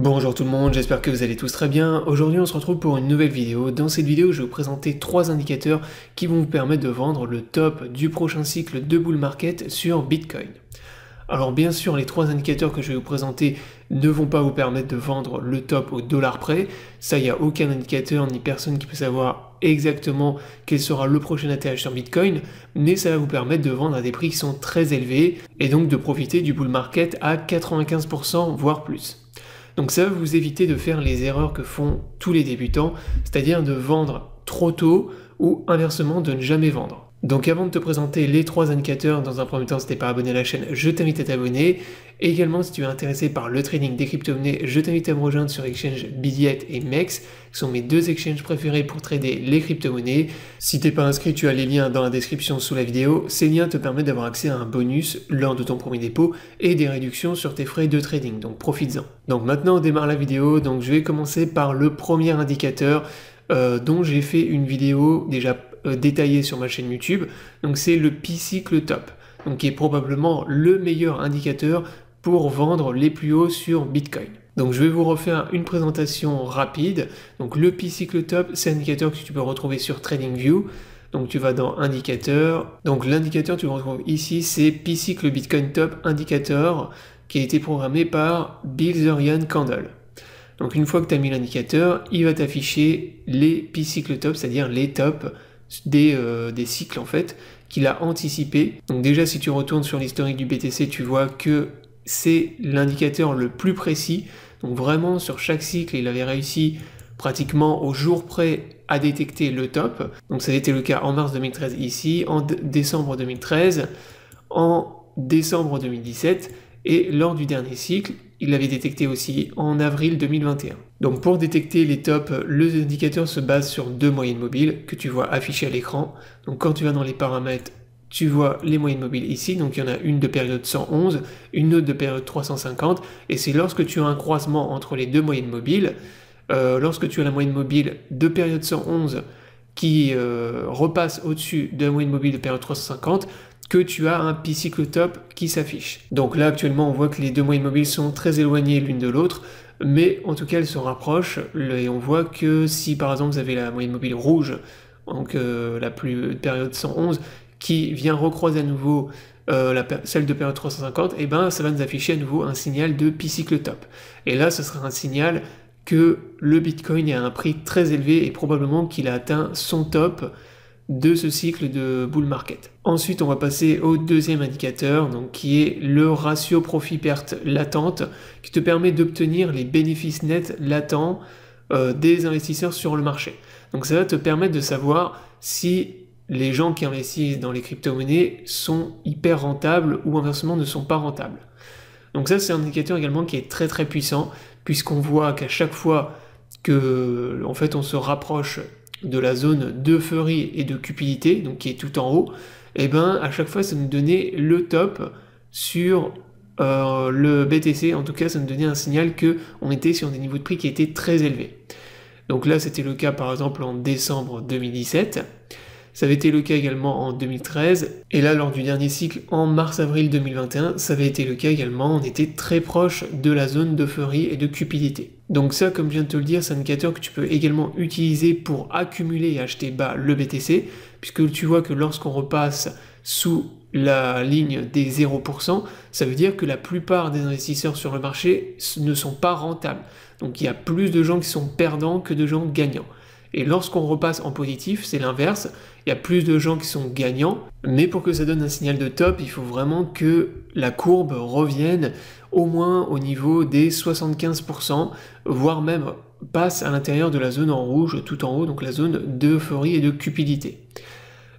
Bonjour tout le monde, j'espère que vous allez tous très bien. Aujourd'hui on se retrouve pour une nouvelle vidéo. Dans cette vidéo je vais vous présenter 3 indicateurs qui vont vous permettre de vendre le top du prochain cycle de bull market sur Bitcoin. Alors bien sûr les 3 indicateurs que je vais vous présenter ne vont pas vous permettre de vendre le top au dollar près. Ça, il n'y a aucun indicateur ni personne qui peut savoir exactement quel sera le prochain atterrissage sur Bitcoin, mais ça va vous permettre de vendre à des prix qui sont très élevés et donc de profiter du bull market à 95% voire plus. Donc ça va vous éviter de faire les erreurs que font tous les débutants, c'est-à-dire de vendre trop tôt ou inversement de ne jamais vendre. Donc avant de te présenter les 3 indicateurs, dans un premier temps si tu n'es pas abonné à la chaîne, je t'invite à t'abonner. Et également si tu es intéressé par le trading des crypto-monnaies, je t'invite à me rejoindre sur Exchange Bidiet et MEX, qui sont mes 2 exchanges préférés pour trader les crypto-monnaies. Si t'es pas inscrit, tu as les liens dans la description sous la vidéo. Ces liens te permettent d'avoir accès à un bonus lors de ton premier dépôt et des réductions sur tes frais de trading, donc profites-en. Donc maintenant on démarre la vidéo, donc je vais commencer par le premier indicateur dont j'ai fait une vidéo déjà détaillé sur ma chaîne YouTube, donc c'est le P-Cycle Top, donc qui est probablement le meilleur indicateur pour vendre les plus hauts sur Bitcoin. Donc je vais vous refaire une présentation rapide. Donc le P-Cycle Top, c'est un indicateur que tu peux retrouver sur TradingView. Donc tu vas dans indicateur, donc l'indicateur tu le retrouves ici, c'est P-Cycle Bitcoin Top Indicator qui a été programmé par Bilzerian Candle. Donc une fois que tu as mis l'indicateur, il va t'afficher les P-Cycle Top, c'est-à-dire les tops des cycles en fait qu'il a anticipé. Donc déjà si tu retournes sur l'historique du BTC, tu vois que c'est l'indicateur le plus précis. Donc vraiment sur chaque cycle il avait réussi pratiquement au jour près à détecter le top. Donc ça a été le cas en mars 2013 ici, en décembre 2013, en décembre 2017 et lors du dernier cycle il l'avait détecté aussi en avril 2021. Donc pour détecter les tops, le indicateur se base sur 2 moyennes mobiles que tu vois affichées à l'écran. Donc quand tu vas dans les paramètres, tu vois les moyennes mobiles ici, donc il y en a une de période 111, une autre de période 350, et c'est lorsque tu as un croisement entre les 2 moyennes mobiles, lorsque tu as la moyenne mobile de période 111 qui repasse au-dessus de la moyenne mobile de période 350, que tu as un P-Cycle Top qui s'affiche. Donc là actuellement on voit que les 2 moyennes mobiles sont très éloignées l'une de l'autre, mais en tout cas elles se rapprochent, et on voit que si par exemple vous avez la moyenne mobile rouge, donc la période 111, qui vient recroiser à nouveau celle de période 350, et ben ça va nous afficher à nouveau un signal de P-Cycle Top. Et là ce sera un signal que le Bitcoin est à un prix très élevé et probablement qu'il a atteint son top de ce cycle de bull market. Ensuite, on va passer au deuxième indicateur, donc qui est le ratio profit-perte latente, qui te permet d'obtenir les bénéfices nets latents des investisseurs sur le marché. Donc ça va te permettre de savoir si les gens qui investissent dans les crypto-monnaies sont hyper rentables ou inversement ne sont pas rentables. Donc ça, c'est un indicateur également qui est très très puissant, puisqu'on voit qu'à chaque fois que en fait on se rapproche de la zone d'euphorie et de cupidité, donc qui est tout en haut, et ben à chaque fois ça nous donnait le top sur le BTC. En tout cas ça nous donnait un signal que on était sur des niveaux de prix qui étaient très élevés. Donc là c'était le cas par exemple en décembre 2017, ça avait été le cas également en 2013, et là lors du dernier cycle en mars-avril 2021, ça avait été le cas également, on était très proche de la zone d'euphorie et de cupidité. Donc ça, comme je viens de te le dire, c'est un indicateur que tu peux également utiliser pour accumuler et acheter bas le BTC, puisque tu vois que lorsqu'on repasse sous la ligne des 0%, ça veut dire que la plupart des investisseurs sur le marché ne sont pas rentables. Donc il y a plus de gens qui sont perdants que de gens gagnants. Et lorsqu'on repasse en positif, c'est l'inverse, il y a plus de gens qui sont gagnants, mais pour que ça donne un signal de top, il faut vraiment que la courbe revienne au moins au niveau des 75%, voire même passe à l'intérieur de la zone en rouge, tout en haut, donc la zone d'euphorie et de cupidité.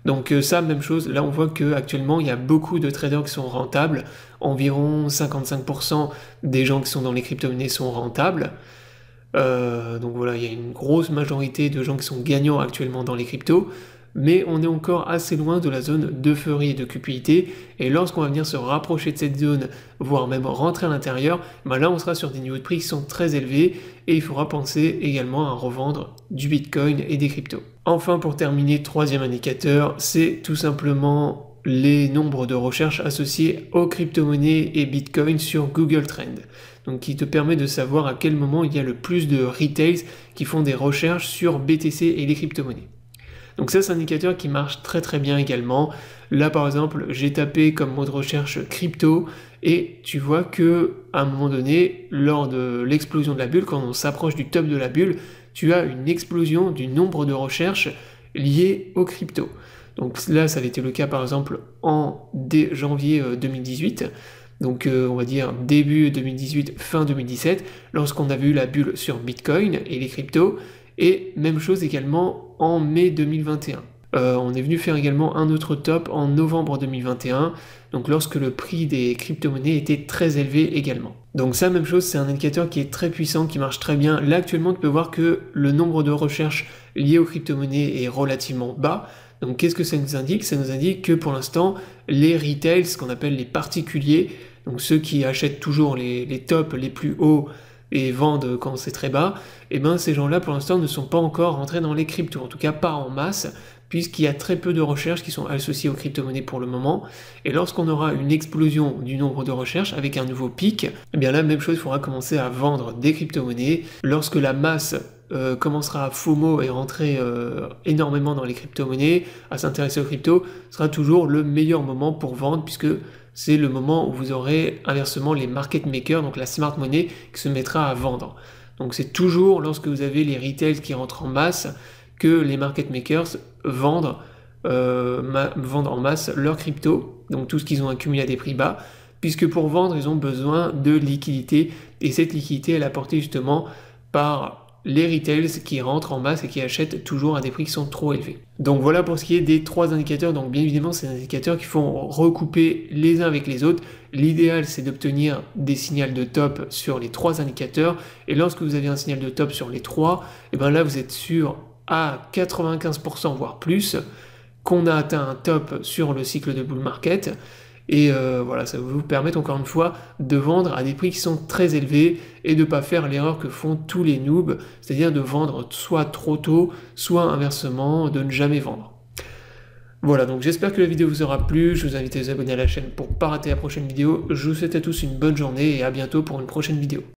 Donc ça, même chose, là on voit qu'actuellement il y a beaucoup de traders qui sont rentables, environ 55% des gens qui sont dans les crypto-monnaies sont rentables. Donc voilà, il y a une grosse majorité de gens qui sont gagnants actuellement dans les cryptos, mais on est encore assez loin de la zone d'euphorie et de cupidité, et lorsqu'on va venir se rapprocher de cette zone, voire même rentrer à l'intérieur, ben là on sera sur des niveaux de prix qui sont très élevés, et il faudra penser également à revendre du Bitcoin et des cryptos. Enfin, pour terminer, troisième indicateur, c'est tout simplement les nombres de recherches associés aux crypto-monnaies et Bitcoin sur Google Trends. donc qui te permet de savoir à quel moment il y a le plus de retails qui font des recherches sur BTC et les crypto-monnaies. Donc ça, c'est un indicateur qui marche très très bien également. Là par exemple, j'ai tapé comme mot de recherche crypto et tu vois que à un moment donné, lors de l'explosion de la bulle, quand on s'approche du top de la bulle, tu as une explosion du nombre de recherches liées aux crypto. Donc là, ça avait été le cas par exemple en janvier 2018. Donc on va dire début 2018, fin 2017, lorsqu'on avait eu la bulle sur Bitcoin et les cryptos, et même chose également en mai 2021. On est venu faire également un autre top en novembre 2021, donc lorsque le prix des crypto-monnaies était très élevé également. Donc ça, même chose, c'est un indicateur qui est très puissant, qui marche très bien. Là actuellement, tu peux voir que le nombre de recherches liées aux crypto-monnaies est relativement bas. Donc qu'est-ce que ça nous indique? Ça nous indique que pour l'instant, les retails, ce qu'on appelle les particuliers, donc ceux qui achètent toujours les tops les plus hauts et vendent quand c'est très bas, et ben ces gens-là pour l'instant ne sont pas encore rentrés dans les cryptos, en tout cas pas en masse, puisqu'il y a très peu de recherches qui sont associées aux crypto-monnaies pour le moment, et lorsqu'on aura une explosion du nombre de recherches avec un nouveau pic, et bien là même chose, il faudra commencer à vendre des crypto-monnaies. Lorsque la masse commencera à FOMO et rentrer énormément dans les crypto-monnaies, à s'intéresser aux cryptos, ce sera toujours le meilleur moment pour vendre, puisque c'est le moment où vous aurez inversement les market makers, donc la smart money, qui se mettra à vendre. Donc c'est toujours lorsque vous avez les retails qui rentrent en masse que les market makers vendent en masse leurs crypto, donc tout ce qu'ils ont accumulé à des prix bas, puisque pour vendre, ils ont besoin de liquidité, et cette liquidité, elle est apportée justement par les retails qui rentrent en masse et qui achètent toujours à des prix qui sont trop élevés. Donc voilà pour ce qui est des trois indicateurs. Donc bien évidemment, c'est des indicateurs qui font recouper les uns avec les autres. L'idéal, c'est d'obtenir des signaux de top sur les trois indicateurs, et lorsque vous avez un signal de top sur les trois, et bien là vous êtes sûr à 95% voire plus qu'on a atteint un top sur le cycle de bull market. Et voilà, ça va vous permettre encore une fois de vendre à des prix qui sont très élevés et de ne pas faire l'erreur que font tous les noobs, c'est-à-dire de vendre soit trop tôt, soit inversement, de ne jamais vendre. Voilà, donc j'espère que la vidéo vous aura plu, je vous invite à vous abonner à la chaîne pour ne pas rater la prochaine vidéo. Je vous souhaite à tous une bonne journée et à bientôt pour une prochaine vidéo.